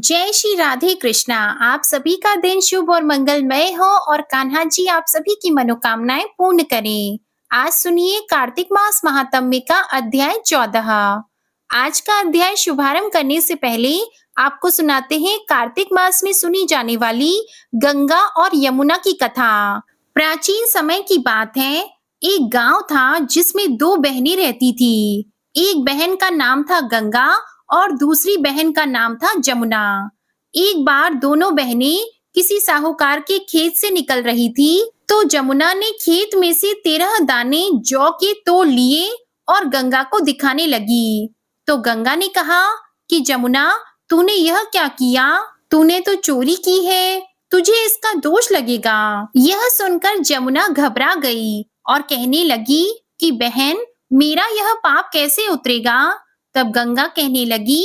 जय श्री राधे कृष्णा। आप सभी का दिन शुभ और मंगलमय हो और कान्हा जी आप सभी की मनोकामनाएं पूर्ण करें। आज सुनिए कार्तिक मास महात्म्य का अध्याय 14। आज का अध्याय शुभारंभ करने से पहले आपको सुनाते हैं कार्तिक मास में सुनी जाने वाली गंगा और यमुना की कथा। प्राचीन समय की बात है। एक गांव था जिसमें दो बहनें रहती थी। एक बहन का नाम था गंगा और दूसरी बहन का नाम था जमुना। एक बार दोनों बहनें किसी साहूकार के खेत से निकल रही थी, तो जमुना ने खेत में से 13 दाने जौ के तोड़ लिए और गंगा को दिखाने लगी। तो गंगा ने कहा कि जमुना, तूने यह क्या किया? तूने तो चोरी की है, तुझे इसका दोष लगेगा। यह सुनकर जमुना घबरा गई और कहने लगी कि बहन, मेरा यह पाप कैसे उतरेगा? तब गंगा कहने लगी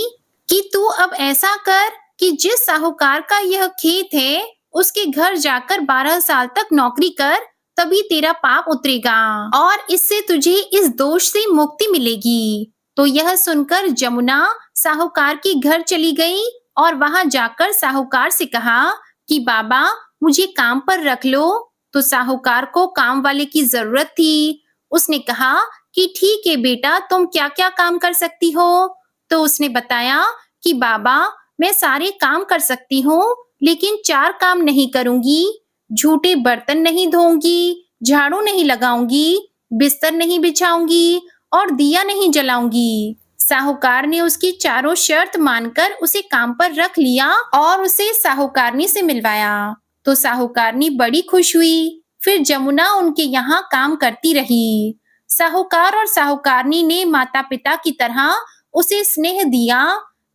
कि तू अब ऐसा कर कि जिस साहूकार का यह खेत है उसके घर जाकर 12 साल तक नौकरी कर, तभी तेरा पाप उतरेगा और इससे तुझे इस दोष से मुक्ति मिलेगी। तो यह सुनकर जमुना साहूकार के घर चली गई और वहां जाकर साहूकार से कहा कि बाबा, मुझे काम पर रख लो। तो साहूकार को काम वाले की जरूरत थी। उसने कहा कि ठीक है बेटा, तुम क्या क्या काम कर सकती हो? तो उसने बताया कि बाबा, मैं सारे काम कर सकती हूँ, लेकिन 4 काम नहीं करूंगी। झूठे बर्तन नहीं धोऊंगी, झाड़ू नहीं लगाऊंगी, बिस्तर नहीं बिछाऊंगी और दिया नहीं जलाऊंगी। साहूकार ने उसकी चारों शर्त मानकर उसे काम पर रख लिया और उसे साहूकारनी से मिलवाया। तो साहूकारनी बड़ी खुश हुई। फिर जमुना उनके यहाँ काम करती रही। साहूकार और साहूकारनी ने माता पिता की तरह उसे स्नेह दिया।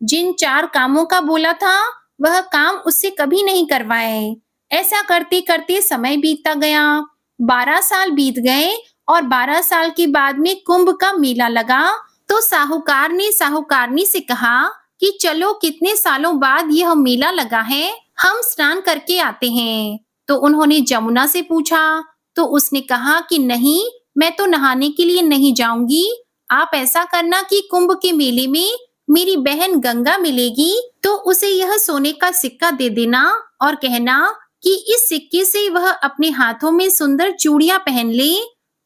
जिन 4 कामों का बोला था वह काम उससे कभी नहीं करवाए। ऐसा करते करते समय बीतता गया। 12 साल बीत गए और 12 साल के बाद में कुंभ का मेला लगा। तो साहूकार ने साहूकारनी से कहा कि चलो, कितने सालों बाद यह मेला लगा है, हम स्नान करके आते हैं। तो उन्होंने जमुना से पूछा, तो उसने कहा कि नहीं, मैं तो नहाने के लिए नहीं जाऊंगी। आप ऐसा करना कि कुंभ के मेले में मेरी बहन गंगा मिलेगी तो उसे यह सोने का सिक्का दे देना और कहना कि इस सिक्के से वह अपने हाथों में सुंदर चूड़ियां पहन ले।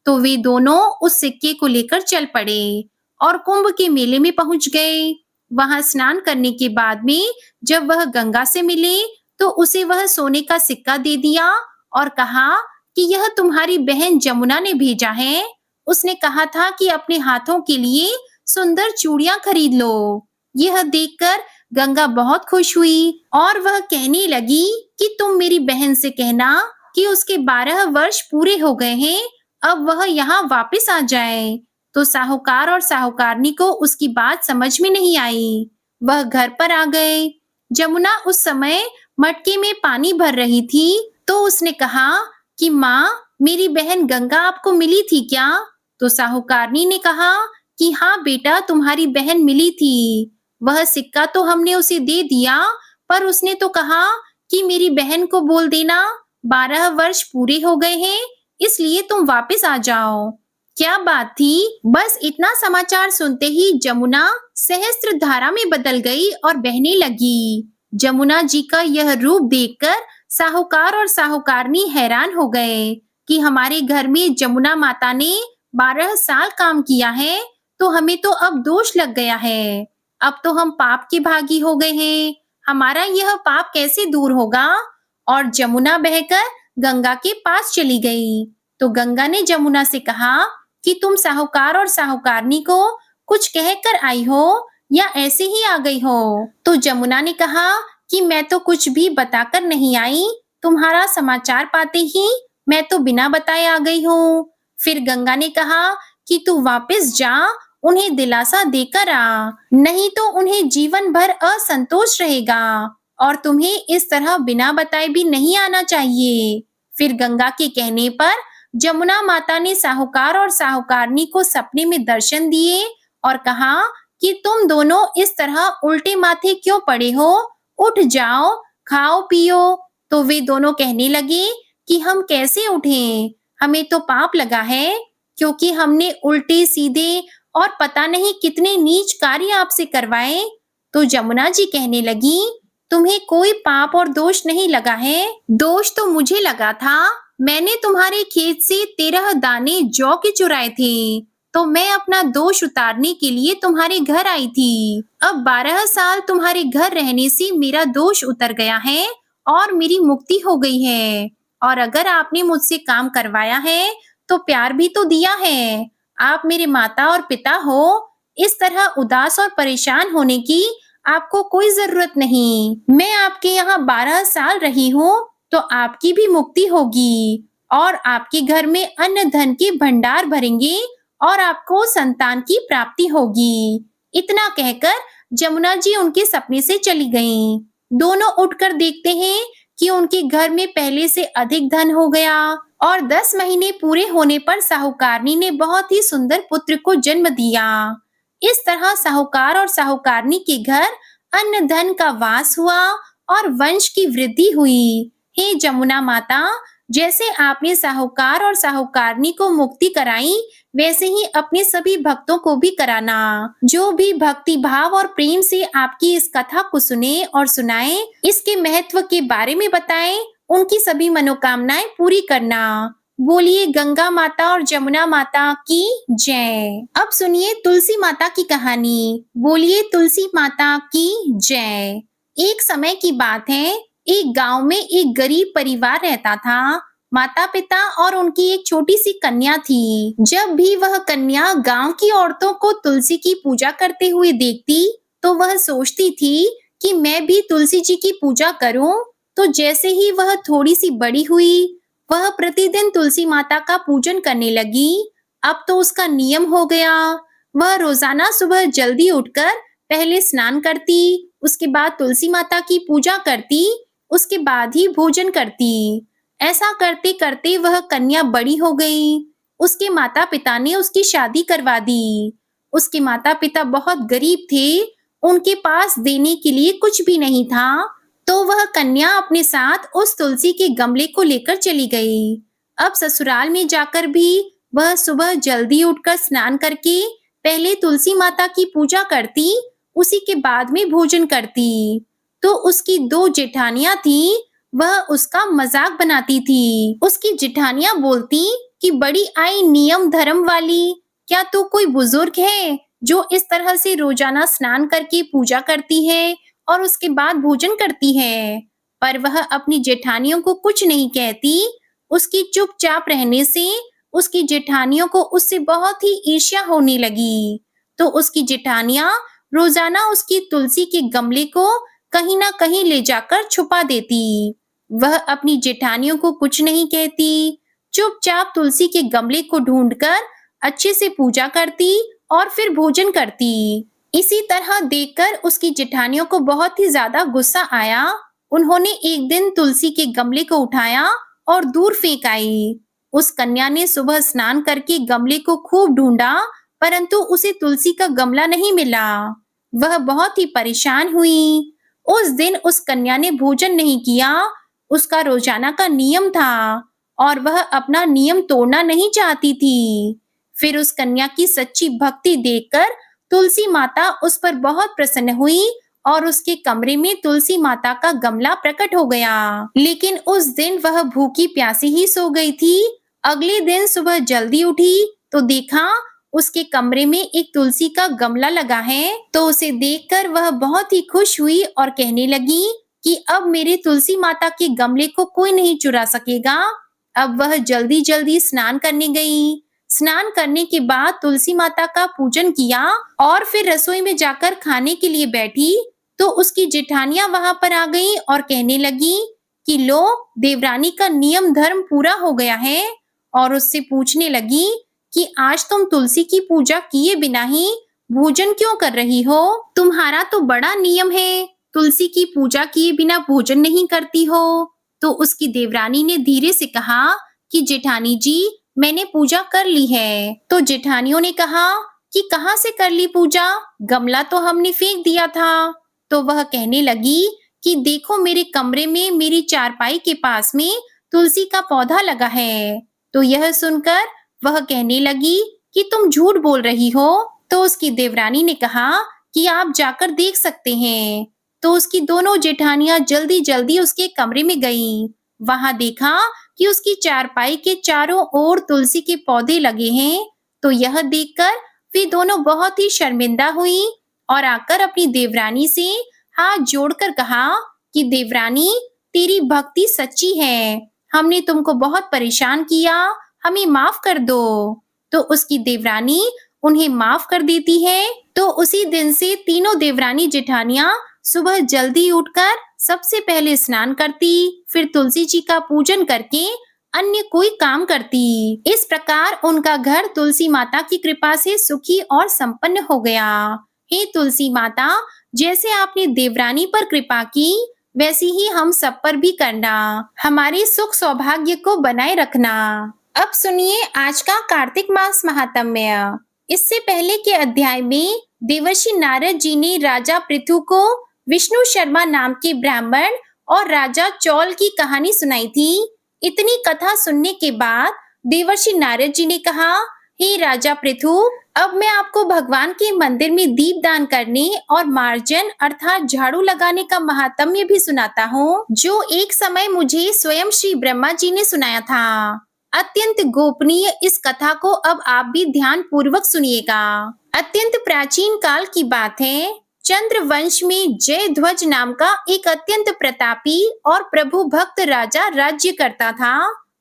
तो वे दोनों उस सिक्के को लेकर चल पड़े और कुंभ के मेले में पहुंच गए। वहां स्नान करने के बाद में जब वह गंगा से मिले तो उसे वह सोने का सिक्का दे दिया और कहा कि यह तुम्हारी बहन जमुना ने भेजा है। उसने कहा था कि अपने हाथों के लिए सुंदर चूड़ियां खरीद लो। यह देखकर गंगा बहुत खुश हुई और वह कहने लगी कि तुम मेरी बहन से कहना कि उसके 12 वर्ष पूरे हो गए हैं, अब वह यहाँ वापस आ जाए। तो साहूकार और साहूकारनी को उसकी बात समझ में नहीं आई। वह घर पर आ गए। जमुना उस समय मटके में पानी भर रही थी। तो उसने कहा कि माँ, मेरी बहन गंगा आपको मिली थी क्या? तो साहूकारनी ने कहा कि हाँ बेटा, तुम्हारी बहन मिली थी। वह सिक्का तो हमने उसे दे दिया, पर उसने तो कहा कि मेरी बहन को बोल देना 12 वर्ष पूरे हो गए हैं, इसलिए तुम वापस आ जाओ। क्या बात थी! बस इतना समाचार सुनते ही जमुना सहस्त्र धारा में बदल गई और बहने लगी। जमुना जी का यह रूप देखकर साहूकार और साहूकारनी हैरान हो गए कि हमारे घर में जमुना माता ने 12 साल काम किया है, तो हमें तो अब दोष लग गया है। अब तो हम पाप के भागी हो गए हैं। हमारा यह पाप कैसे दूर होगा? और जमुना बहकर गंगा के पास चली गई। तो गंगा ने जमुना से कहा कि तुम साहूकार और साहूकारनी को कुछ कहकर आई हो या ऐसे ही आ गई हो? तो जमुना ने कहा कि मैं तो कुछ भी बताकर नहीं आई, तुम्हारा समाचार पाते ही मैं तो बिना बताए आ गई हूँ। फिर गंगा ने कहा कि तू वापस जा, उन्हें दिलासा देकर आ, नहीं तो उन्हें जीवन भर असंतोष रहेगा और तुम्हें इस तरह बिना बताए भी नहीं आना चाहिए। फिर गंगा के कहने पर जमुना माता ने साहूकार और साहूकारनी को सपने में दर्शन दिए और कहा कि तुम दोनों इस तरह उल्टे माथे क्यों पड़े हो? उठ जाओ, खाओ पियो। तो वे दोनों कहने लगे कि हम कैसे उठें, हमें तो पाप लगा है, क्योंकि हमने उल्टे सीधे और पता नहीं कितने नीच कार्य आपसे करवाए। तो जमुना जी कहने लगी, तुम्हें कोई पाप और दोष नहीं लगा है। दोष तो मुझे लगा था। मैंने तुम्हारे खेत से 13 दाने जौ के चुराए थे, तो मैं अपना दोष उतारने के लिए तुम्हारे घर आई थी। अब 12 साल तुम्हारे घर रहने से मेरा दोष उतर गया है और मेरी मुक्ति हो गई है। और अगर आपने मुझसे काम करवाया है, तो प्यार भी तो दिया है। आप मेरे माता और पिता हो। इस तरह उदास और परेशान होने की आपको कोई जरूरत नहीं। मैं आपके यहाँ 12 साल रही हूँ, तो आपकी भी मुक्ति होगी और आपके घर में अन्न धन के भंडार भरेंगे और आपको संतान की प्राप्ति होगी। इतना कहकर जमुना जी उनके सपने से चली गईं। दोनों उठकर देखते हैं कि उनके घर में पहले से अधिक धन हो गया और 10 महीने पूरे होने पर साहूकारनी ने बहुत ही सुंदर पुत्र को जन्म दिया। इस तरह साहूकार और साहूकारनी के घर अन्न धन का वास हुआ और वंश की वृद्धि हुई। हे जमुना माता, जैसे आपने साहूकार और साहूकारनी को मुक्ति कराई, वैसे ही अपने सभी भक्तों को भी कराना। जो भी भक्ति भाव और प्रेम से आपकी इस कथा को सुने और सुनाए, इसके महत्व के बारे में बताएं, उनकी सभी मनोकामनाएं पूरी करना। बोलिए गंगा माता और जमुना माता की जय। अब सुनिए तुलसी माता की कहानी। बोलिए तुलसी माता की जय। एक समय की बात है, एक गांव में एक गरीब परिवार रहता था। माता पिता और उनकी एक छोटी सी कन्या थी। जब भी वह कन्या गांव की औरतों को तुलसी की पूजा करते हुए देखती, तो वह सोचती थी कि मैं भी तुलसी जी की पूजा करूं। तो जैसे ही वह थोड़ी सी बड़ी हुई, वह प्रतिदिन तुलसी माता का पूजन करने लगी। अब तो उसका नियम हो गया। वह रोजाना सुबह जल्दी उठकर पहले स्नान करती, उसके बाद तुलसी माता की पूजा करती, उसके बाद ही भोजन करती। ऐसा करते करते वह कन्या बड़ी हो गई। उसके माता पिता ने उसकी शादी करवा दी। उसके माता पिता बहुत गरीब थे, उनके पास देने के लिए कुछ भी नहीं था। तो वह कन्या अपने साथ उस तुलसी के गमले को लेकर चली गई। अब ससुराल में जाकर भी वह सुबह जल्दी उठकर स्नान करके पहले तुलसी माता की पूजा करती, उसी के बाद में भोजन करती। तो उसकी 2 जेठानियां थी, वह उसका मजाक बनाती थी। उसकी जेठानियां बोलती कि बड़ी आई नियम धर्म वाली, क्या तू कोई बुजुर्ग है जो इस तरह से रोजाना स्नान करके पूजा करती है और उसके बाद भोजन करती है। पर वह अपनी जेठानियों को कुछ नहीं कहती। उसकी चुपचाप रहने से उसकी जेठानियों को उससे बहुत ही ईर्ष्या होने लगी। तो उसकी जेठानियां रोजाना उसकी तुलसी के गमले को कहीं ना कहीं ले जाकर छुपा देती। वह अपनी जेठानियों को कुछ नहीं कहती, चुपचाप तुलसी के गमले को ढूंढकर अच्छे से पूजा करती और फिर भोजन करती। इसी तरह देखकर उसकी जेठानियों को बहुत ही ज्यादा गुस्सा आया। उन्होंने एक दिन तुलसी के गमले को उठाया और दूर फेंक आई। उस कन्या ने सुबह स्नान करके गमले को खूब ढूंढा, परंतु उसे तुलसी का गमला नहीं मिला। वह बहुत ही परेशान हुई। उस दिन उस कन्या ने भोजन नहीं किया। उसका रोजाना का नियम था और वह अपना नियम तोड़ना नहीं चाहती थी। फिर उस कन्या की सच्ची भक्ति देखकर तुलसी माता उस पर बहुत प्रसन्न हुई और उसके कमरे में तुलसी माता का गमला प्रकट हो गया। लेकिन उस दिन वह भूखी प्यासी ही सो गई थी। अगले दिन सुबह जल्दी उठी तो देखा उसके कमरे में एक तुलसी का गमला लगा है। तो उसे देखकर वह बहुत ही खुश हुई और कहने लगी कि अब मेरे तुलसी माता के गमले को कोई नहीं चुरा सकेगा। अब वह जल्दी जल्दी स्नान करने गई। स्नान करने के बाद तुलसी माता का पूजन किया और फिर रसोई में जाकर खाने के लिए बैठी। तो उसकी जेठानियां वहां पर आ गईं और कहने लगी कि लो, देवरानी का नियम धर्म पूरा हो गया है। और उससे पूछने लगी कि आज तुम तुलसी की पूजा किए बिना ही भोजन क्यों कर रही हो? तुम्हारा तो बड़ा नियम है, तुलसी की पूजा किए बिना भोजन नहीं करती हो। तो उसकी देवरानी ने धीरे से कहा कि जेठानी जी, मैंने पूजा कर ली है। तो जेठानियों ने कहा कि कहाँ से कर ली पूजा? गमला तो हमने फेंक दिया था। तो वह कहने लगी कि देखो, मेरे कमरे में मेरी चारपाई के पास में तुलसी का पौधा लगा है। तो यह सुनकर वह कहने लगी कि तुम झूठ बोल रही हो। तो उसकी देवरानी ने कहा कि आप जाकर देख सकते हैं। तो उसकी दोनों जेठानियां जल्दी जल्दी उसके कमरे में गईं। वहां देखा कि उसकी चारपाई के चारों ओर तुलसी के पौधे लगे हैं। तो यह देखकर वे दोनों बहुत ही शर्मिंदा हुई और आकर अपनी देवरानी से हाथ जोड़कर कहा कि देवरानी, तेरी भक्ति सच्ची है, हमने तुमको बहुत परेशान किया, हमें माफ कर दो। तो उसकी देवरानी उन्हें माफ कर देती है। तो उसी दिन से तीनों देवरानी जेठानियां सुबह जल्दी उठकर सबसे पहले स्नान करती, फिर तुलसी जी का पूजन करके अन्य कोई काम करती। इस प्रकार उनका घर तुलसी माता की कृपा से सुखी और संपन्न हो गया। हे तुलसी माता, जैसे आपने देवरानी पर कृपा की, वैसी ही हम सब पर भी करना, हमारे सुख सौभाग्य को बनाए रखना। अब सुनिए आज का कार्तिक मास महात्म्य। इससे पहले के अध्याय में देवर्षि नारद जी ने राजा पृथु को विष्णु शर्मा नाम के ब्राह्मण और राजा चौल की कहानी सुनाई थी। इतनी कथा सुनने के बाद देवर्षि नारद जी ने कहा, हे राजा पृथु, अब मैं आपको भगवान के मंदिर में दीप दान करने और मार्जन अर्थात झाड़ू लगाने का महात्म्य भी सुनाता हूँ, जो एक समय मुझे स्वयं श्री ब्रह्मा जी ने सुनाया था। अत्यंत गोपनीय इस कथा को अब आप भी ध्यान पूर्वक सुनिएगा। अत्यंत प्राचीन काल की बात है। चंद्र वंश में जयध्वज नाम का एक अत्यंत प्रतापी और प्रभु भक्त राजा राज्य करता था।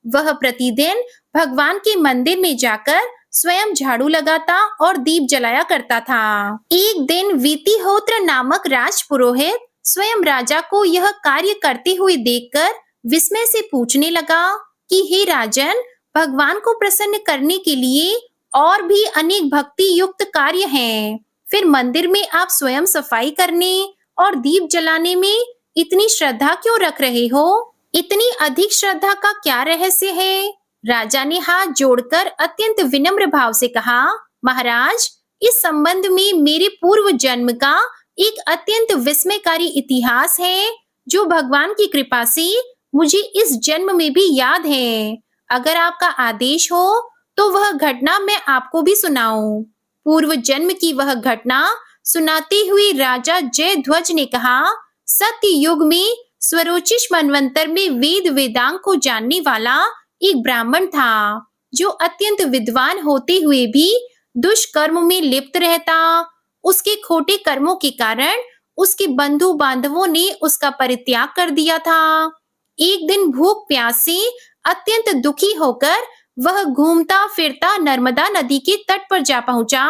वह प्रतिदिन भगवान के मंदिर में जाकर स्वयं झाड़ू लगाता और दीप जलाया करता था। एक दिन वीतिहोत्र नामक राजपुरोहित स्वयं राजा को यह कार्य करते हुए देखकर विस्मय से पूछने लगा कि हे राजन, भगवान को प्रसन्न करने के लिए और भी अनेक भक्ति युक्त कार्य हैं, फिर मंदिर में आप स्वयं सफाई करने और दीप जलाने में इतनी श्रद्धा क्यों रख रहे हो? इतनी अधिक श्रद्धा का क्या रहस्य है? राजा ने हाथ जोड़कर अत्यंत विनम्र भाव से कहा, महाराज, इस संबंध में मेरे पूर्व जन्म का एक अत्यंत विस्मयकारी इतिहास है, जो भगवान की कृपा से मुझे इस जन्म में भी याद है। अगर आपका आदेश हो तो वह घटना मैं आपको भी सुनाऊं। पूर्व जन्म की वह घटना सुनाते हुए राजा जयध्वज ने कहा, सत्य युग में स्वरोचिष मनवंतर में वेद वेदांग को जानने वाला एक ब्राह्मण था, जो अत्यंत विद्वान होते हुए भी दुष्कर्म में लिप्त रहता। उसके खोटे कर्मों के कारण उसके बंधु बांधवों ने उसका परित्याग कर दिया था। एक दिन भूख प्यास से अत्यंत दुखी होकर वह घूमता फिरता नर्मदा नदी के तट पर जा पहुंचा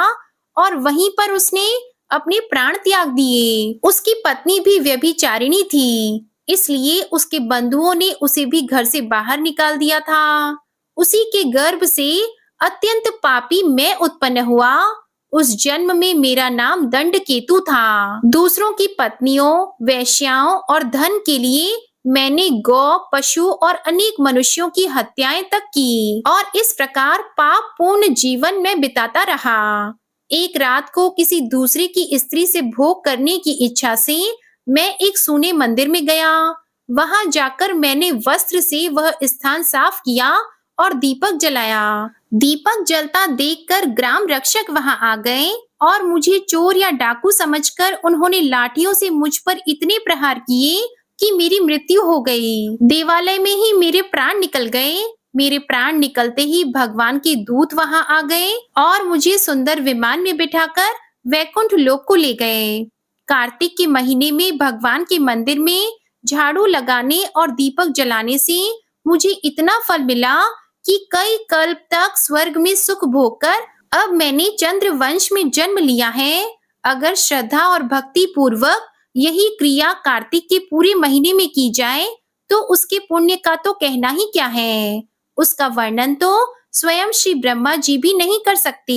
और वहीं पर उसने अपने प्राण त्याग दिए। उसकी पत्नी भी व्यभिचारिणी थी, इसलिए उसके बंधुओं ने उसे भी घर से बाहर निकाल दिया था। उसी के गर्भ से अत्यंत पापी मैं उत्पन्न हुआ। उस जन्म में मेरा नाम दंड केतु था। दूसरों की पत्नियों, वेश्याओं और धन के लिए मैंने गौ, पशु और अनेक मनुष्यों की हत्याएं तक की और इस प्रकार पाप पूर्ण जीवन में बिताता रहा। एक रात को किसी दूसरे की स्त्री से भोग करने की इच्छा से मैं एक सूने मंदिर में गया। वहां जाकर मैंने वस्त्र से वह स्थान साफ किया और दीपक जलाया। दीपक जलता देखकर ग्राम रक्षक वहां आ गए और मुझे चोर या डाकू समझकर उन्होंने लाठियों से मुझ पर इतने प्रहार किए कि मेरी मृत्यु हो गई। देवालय में ही मेरे प्राण निकल गए। मेरे प्राण निकलते ही भगवान के दूत वहां आ गए और मुझे सुंदर विमान में बिठाकर वैकुंठ लोक को ले गए। कार्तिक के महीने में भगवान के मंदिर में झाड़ू लगाने और दीपक जलाने से मुझे इतना फल मिला कि कई कल्प तक स्वर्ग में सुख भोगकर अब मैंने चंद्र वंश में जन्म लिया है। अगर श्रद्धा और भक्ति पूर्वक यही क्रिया कार्तिक के पूरे महीने में की जाए तो उसके पुण्य का तो कहना ही क्या है। उसका वर्णन तो स्वयं श्री ब्रह्मा जी भी नहीं कर सकते।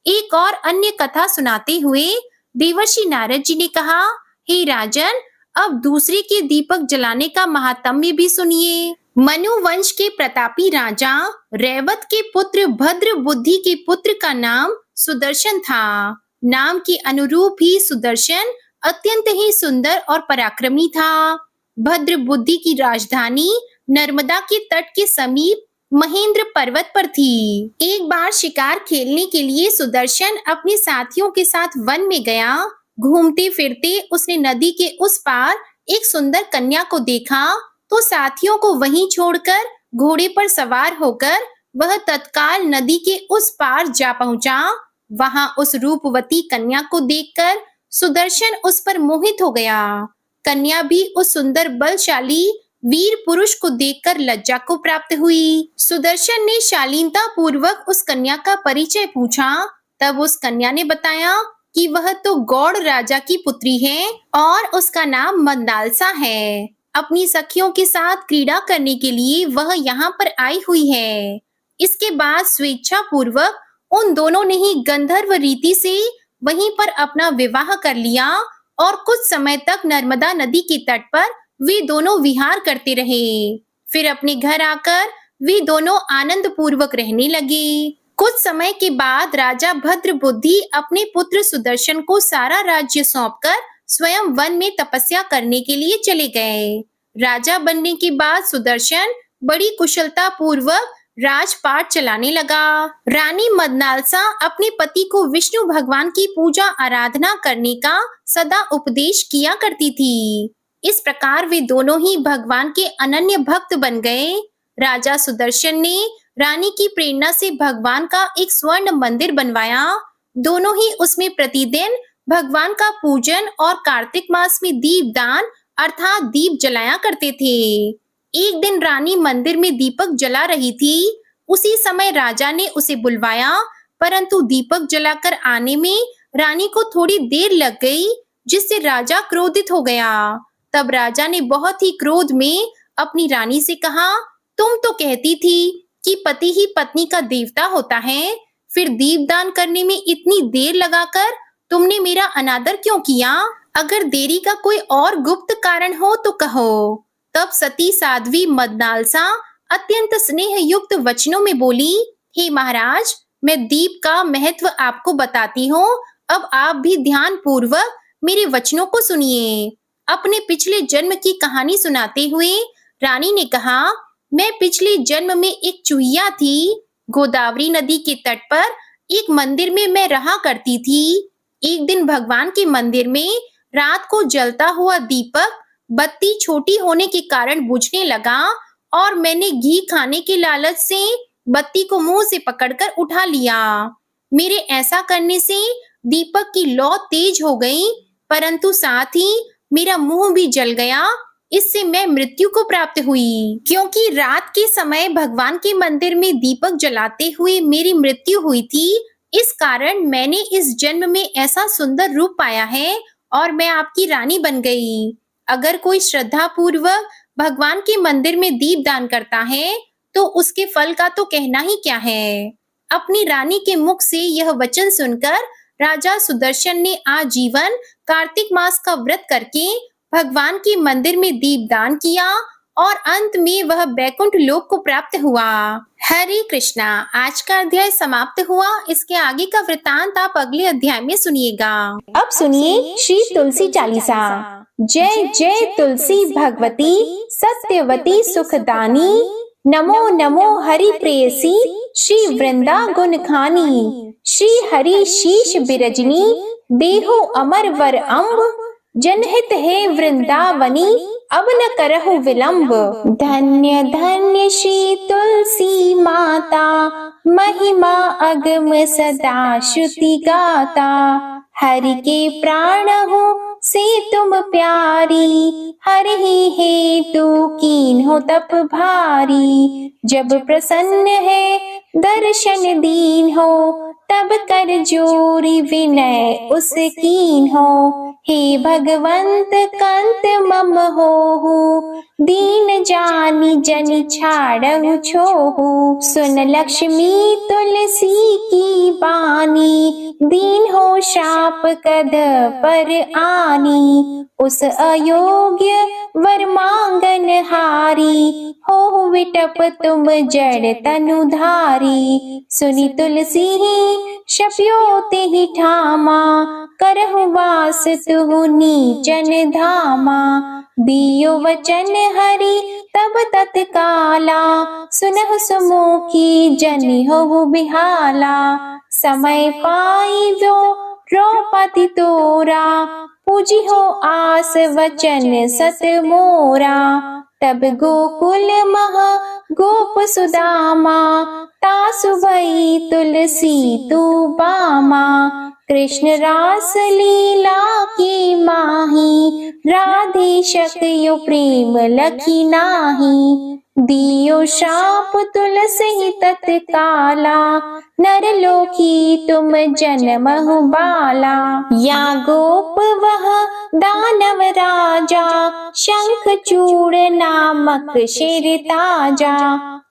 एक और अन्य कथा सुनाते हुए देवर्षि नारद जी ने कहा, हे राजन, अब दूसरे के दीपक जलाने का महात्म्य भी सुनिए। मनु वंश के प्रतापी राजा रैवत के पुत्र भद्र बुद्धि के पुत्र का नाम सुदर्शन था। नाम के अनुरूप ही सुदर्शन अत्यंत ही सुंदर और पराक्रमी था। भद्र बुद्धि की राजधानी नर्मदा के तट के समीप महेंद्र पर्वत पर थी। एक बार शिकार खेलने के लिए सुदर्शन अपने साथियों के साथ वन में गया। घूमते फिरते उसने नदी के उस पार एक सुंदर कन्या को देखा तो साथियों को वहीं छोड़कर घोड़े पर सवार होकर वह तत्काल नदी के उस पार जा पहुंचा। वहां उस रूपवती कन्या को देखकर सुदर्शन उस पर मोहित हो गया। कन्या भी उस सुंदर बलशाली वीर पुरुष को देखकर लज्जा को प्राप्त हुई। सुदर्शन ने शालीनता पूर्वक उस कन्या का परिचय पूछा। तब उस कन्या ने बताया कि वह तो गौड़ राजा की पुत्री है और उसका नाम मंदालसा है। अपनी सखियों के साथ क्रीड़ा करने के लिए वह यहाँ पर आई हुई है। इसके बाद स्वेच्छा पूर्वक उन दोनों ने ही गंधर्व रीति से वहीं पर अपना विवाह कर लिया और कुछ समय तक नर्मदा नदी के तट पर वे दोनों विहार करते रहे। फिर अपने घर आकर वे दोनों आनंद पूर्वक रहने लगे। कुछ समय के बाद राजा भद्रबुद्धि अपने पुत्र सुदर्शन को सारा राज्य सौंपकर स्वयं वन में तपस्या करने के लिए चले गए। राजा बनने के बाद सुदर्शन बड़ी कुशलता पूर्वक राजपाट चलाने लगा। रानी मदनालसा अपने पति को विष्णु भगवान की पूजा आराधना करने का सदा उपदेश किया करती थी। इस प्रकार वे दोनों ही भगवान के अनन्य भक्त बन गए। राजा सुदर्शन ने रानी की प्रेरणा से भगवान का एक स्वर्ण मंदिर बनवाया। दोनों ही उसमें प्रतिदिन भगवान का पूजन और कार्तिक मास में दीपदान अर्थात दीप जलाया करते थे। एक दिन रानी मंदिर में दीपक जला रही थी। उसी समय राजा ने उसे बुलवाया, परंतु दीपक जलाकर आने में रानी को थोड़ी देर लग गई, जिससे राजा क्रोधित हो गया। तब राजा ने बहुत ही क्रोध में अपनी रानी से कहा, तुम तो कहती थी कि पति ही पत्नी का देवता होता है, फिर दीपदान करने में इतनी देर लगाकर तुमने मेरा अनादर क्यों किया? अगर देरी का कोई और गुप्त कारण हो तो कहो। तब सती साध्वी मदनालसा अत्यंत स्नेह युक्त वचनों में बोली, हे महाराज, मैं दीप का महत्व आपको बताती हूँ। अब आप भी ध्यान पूर्वक मेरे वचनों को सुनिए। अपने पिछले जन्म की कहानी सुनाते हुए रानी ने कहा, मैं पिछले जन्म में एक चूहिया थी। गोदावरी नदी के तट पर एक मंदिर में मैं रहा करती थी। एक दिन भगवान के मंदिर में रात को जलता हुआ दीपक बत्ती छोटी होने के कारण बुझने लगा और मैंने घी खाने के लालच से बत्ती को मुंह से पकड़कर उठा लिया। मेरे ऐसा करने से दीपक की लौ तेज हो गई, परंतु साथ ही मेरा मुंह भी जल गया। इससे मैं मृत्यु को प्राप्त हुई। क्योंकि रात के समय भगवान के मंदिर में दीपक जलाते हुए मेरी मृत्यु हुई थी, इस कारण मैंने इस जन्म में ऐसा सुंदर रूप पाया है और मैं आपकी रानी बन गई। अगर कोई श्रद्धा पूर्वक भगवान के मंदिर में दीप दान करता है तो उसके फल का तो कहना ही क्या है। अपनी रानी के मुख से यह वचन सुनकर राजा सुदर्शन ने आजीवन कार्तिक मास का व्रत करके भगवान के मंदिर में दीपदान किया और अंत में वह बैकुंठ लोक को प्राप्त हुआ। हरे कृष्णा। आज का अध्याय समाप्त हुआ। इसके आगे का वृतांत आप अगले अध्याय में सुनिएगा। अब सुनिए श्री तुलसी चालीसा। जय जय तुलसी भगवती सत्यवती सुखदानी, नमो नमो हरि प्रेयसी श्री वृंदा गुण खानी। श्री हरि शीश बिरजनी देहो अमर वर अम्ब, जनहित है वृंदावनी अब न करहु विलंब। धन्य धन्य श्री तुलसी माता, महिमा अगम सदा श्रुति गाता। हरि के प्राण हो से तुम प्यारी, हरि ही हेतु कीन हो तप भारी। जब प्रसन्न है दर्शन दीन हो, तब कर जोरी विनय उस कीन हो। हे भगवंत कंत मम होहु, दीन जानी जन छाड़हु छोहु। सुन लक्ष्मी तुलसी की बानी, दीन हो शाप कद पर आनी। उस अयोग्य वर मांगन हारी, हो विटप तुम जड़ तनुधारी। सुनी तुलसी ही शप्यो ते ही ठामा, करहु वास तुहु नीचन धामा। दियो वचन हरि तब तत्काला, सुनहु सुमुखी जनि होहु बिहाला। समय पाई वो द्रौपदी तोरा, पूजी हो आस वचन सत मोरा। तब गोकुल मह गोप सुदामा, तासु भई तुलसी तू बामा। कृष्ण रास लीला की माही, राधे शक्यु प्रेम लखी नाही। दियो शाप तुलसी तत्काला, नरलोकी तुम जन्महु बाला। या गोप वह दानव राजा, शंख चूड़ नामक शिर ताजा।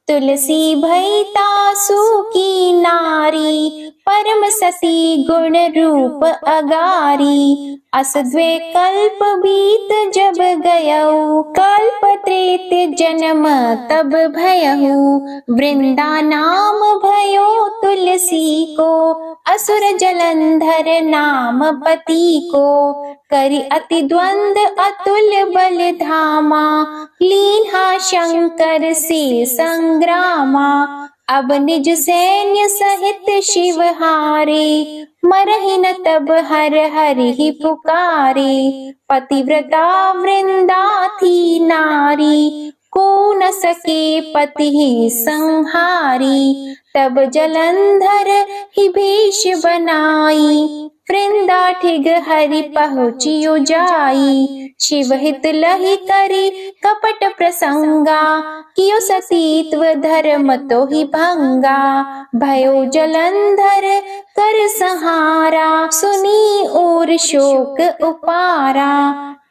तुलसी भई तासु की नारी, परम सती गुण रूप अगारी। अस द्वे कल्प बीत जब गयऊ, कल्प त्रेत जन्म तब भयहु। वृंदा नाम भयो तुलसी को, असुर जलंधर नाम पति को। करि अति द्वंद अतुल बल धामा, लीन्हा शंकर से संग्रामा। अब निज सैन्य सहित शिव हारे, मरहि न तब हर हरि ही पुकारे। पतिव्रता वृंदा थी नारी, को न सके पति ही संहारी। तब जलंधर ही भेष बनाई, वृंदा ठिग हरि पहुँचियो जाई। शिव हित लहि करी कपट प्रसंगा, कियो सतीत्व धर्म तो ही भंगा। भयो जलंधर कर संहारा, सुनी और शोक उपारा।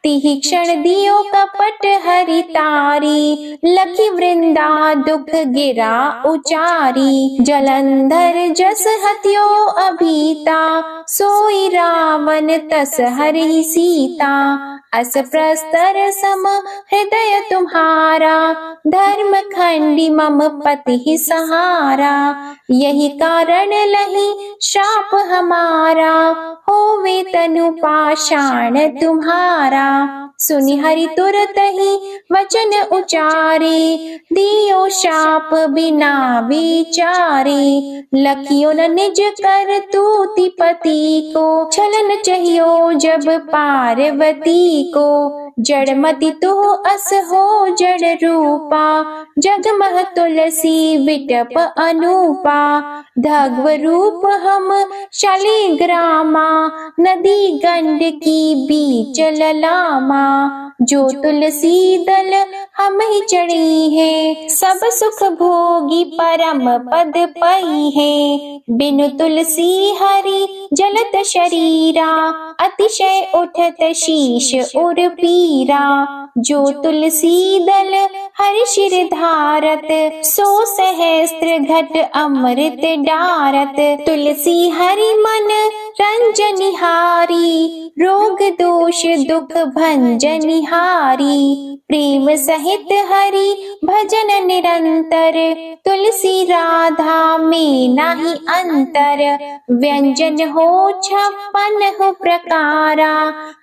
तिहि क्षण दियो कपट हरि तारी, लखी वृंदा दुख गिरा उचारी। जलंधर जस हत्यो अभीता, सोई रावण तस हरि सीता। अस प्रस्तर सम हृदय तुम्हारा, धर्म खंडी मम पति सहारा। यही कारण लही शाप हमारा, होवे तनु पाषाण तुम्हारा। सुनि हरि तुरत ही वचन उचारे, दियो शाप बिना विचारे। लखियो न निज कर तूति पति को, छलन चाहियो जब पार्वती को। जड़मति तो अस हो जड़ रूपा, जगमह तुलसी विटप अनूपा। धग्व रूप हम शालिग्रामा, नदी गंड की बीच ललामा। जो तुलसी दल हम ही चढ़ी है, सब सुख भोगी परम पद पई है। बिनु तुलसी हरि जलत शरीरा, अतिशय उठत शीश उर पीरा। जो तुलसी दल हरि शिर धारत, सो सहस्त्र घट अमृत डारत। तुलसी हरि मन रंजनिहारी, रोग दोष दुख भंजनिहारी। प्रेम सहित हरि भजन निरंतर, तुलसी राधा में नाही अंतर। व्यंजन हो 56 प्रकारा,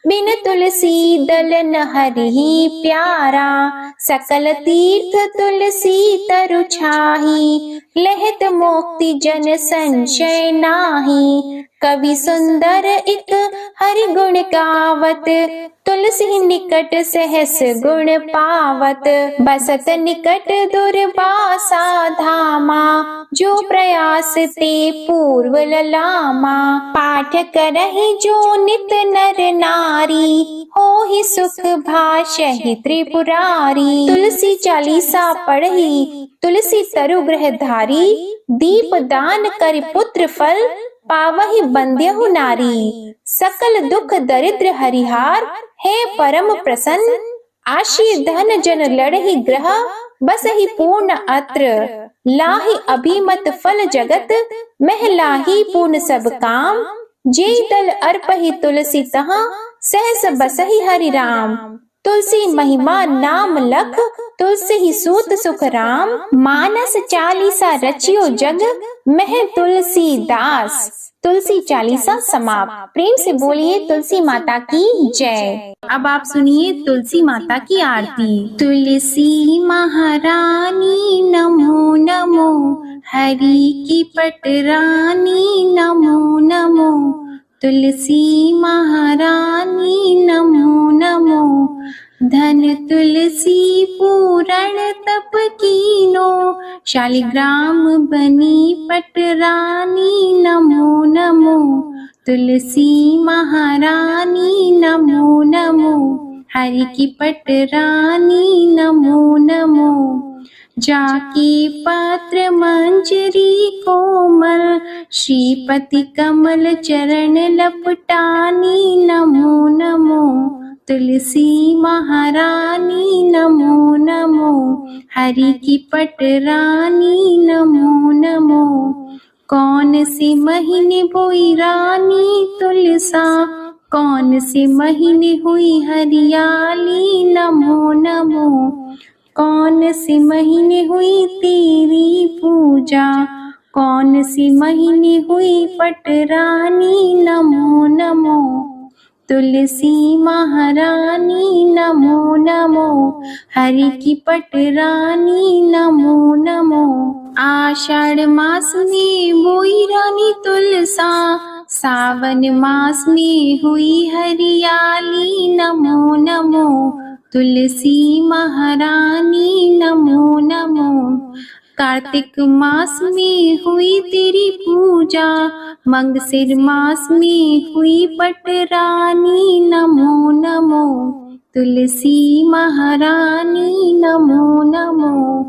बिन तुलसी दल न हरि प्यारा। सकल तीर्थ तुलसी तरु छाही, लहत मोक्ति जन संशय नाही। कवि सुंदर एक हरि गुण गावत, तुलसी निकट सहस गुण पावत। बसत निकट दुर्वासा धामा, जो प्रयास ते पूर्व ललामा। पाठ करहि जो नित नर नारी, हो ही सुख भाषहि त्रिपुरारी। तुलसी चालीसा पढ़ी तुलसी तरु ग्रह धारी, दीप दान कर पुत्र फल पावहि बंद्यहु नारी। सकल दुख दरिद्र हरिहार, है परम प्रसन्न। आशी धन जन लड़हि ग्रह, बसहि पूर्ण अत्र। लाहि अभिमत फल जगत, मह लाहि पूर्ण सब काम। जे दल अर्पहि तुलसी तहाँ, सहस बसहि हरि राम। तुलसी महिमा नाम लख, तुलसी ही सूत सुख राम। मानस चालीसा रचियो जग, मह तुलसी दास। तुलसी चालीसा समाप्त। प्रेम से बोलिए तुलसी माता की जय। अब आप सुनिए तुलसी माता की आरती। तुलसी महारानी नमो नमो, हरि की पटरानी नमो नमो। तुलसी महारानी नमो नमो। धन तुलसी पूरण तप कीनो, शालिग्राम बनी पटरानी नमो नमो। तुलसी महारानी नमो नमो, हरि की पटरानी नमो नमो। जाकी पात्र मंजरी कोमल, श्रीपति कमल चरण लपटानी नमो नमो। तुलसी महारानी नमो नमो, हरि की पटरानी नमो नमो। कौन से महीने बोई रानी तुलसा, कौन से महीने हुई हरियाली नमो नमो। कौन से महीने हुई तेरी पूजा, कौन से महीने हुई पटरानी नमो नमो। तुलसी महारानी नमो नमो, हरि की पटरानी नमो नमो। आषाढ़ मास में बोई रानी तुलसा, सावन मास में हुई हरियाली नमो नमो। तुलसी महारानी नमो नमो। कार्तिक मास में हुई तेरी पूजा, मंगसिर मास में हुई पटरानी नमो नमो। तुलसी महारानी नमो नमो।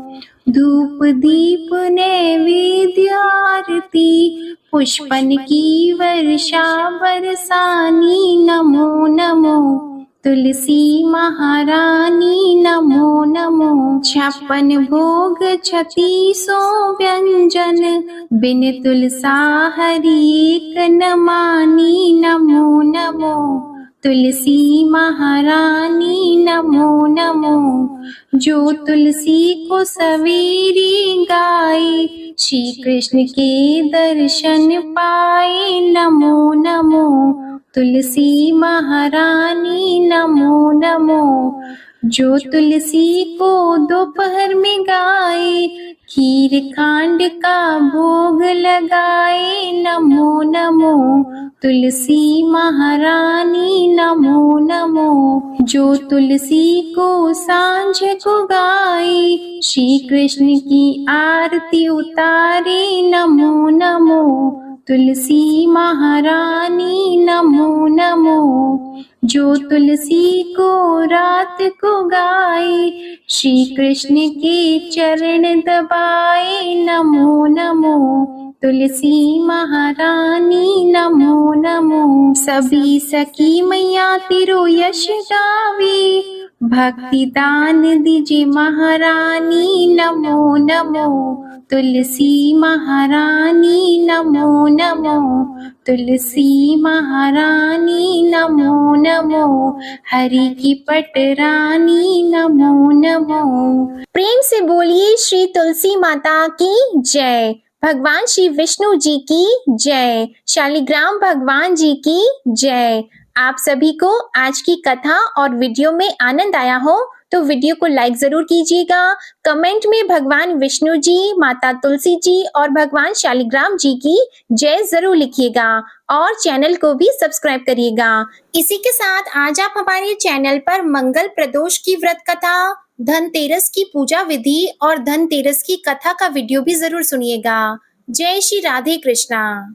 धूप दीप नैवेद्य आरती, पुष्पन की वर्षा बरसानी नमो नमो। तुलसी महारानी नमो नमो। 56 भोग 3600 व्यंजन, बिन तुलसा हरि एक न मानी नमो नमो। तुलसी महारानी नमो नमो। जो तुलसी को सवेरे गाए, श्री कृष्ण के दर्शन पाए नमो नमो। तुलसी महारानी नमो नमो। जो तुलसी को दोपहर में गाए, खीर खांड का भोग लगाए नमो नमो। तुलसी महारानी नमो नमो। जो तुलसी को सांझ को गाए, श्री कृष्ण की आरती उतारे नमो नमो। तुलसी महारानी नमो नमो। जो तुलसी को रात को गाए, श्री कृष्ण के चरण दबाए नमो नमो। तुलसी महारानी नमो नमो। सभी सखी मैया तेरो यश गावे, भक्ति दान दीजिए महारानी नमो नमो। तुलसी महारानी नमो नमो। तुलसी महारानी नमो नमो, हरि की पटरानी नमो नमो। प्रेम से बोलिए श्री तुलसी माता की जय। भगवान श्री विष्णु जी की जय। शालिग्राम भगवान जी की जय। आप सभी को आज की कथा और वीडियो में आनंद आया हो तो वीडियो को लाइक जरूर कीजिएगा। कमेंट में भगवान विष्णु जी, माता तुलसी जी और भगवान शालिग्राम जी की जय जरूर लिखिएगा और चैनल को भी सब्सक्राइब करिएगा। इसी के साथ आज आप हमारे चैनल पर मंगल प्रदोष की व्रत कथा, धनतेरस की पूजा विधि और धनतेरस की कथा का वीडियो भी जरूर सुनिएगा। जय श्री राधे कृष्णा।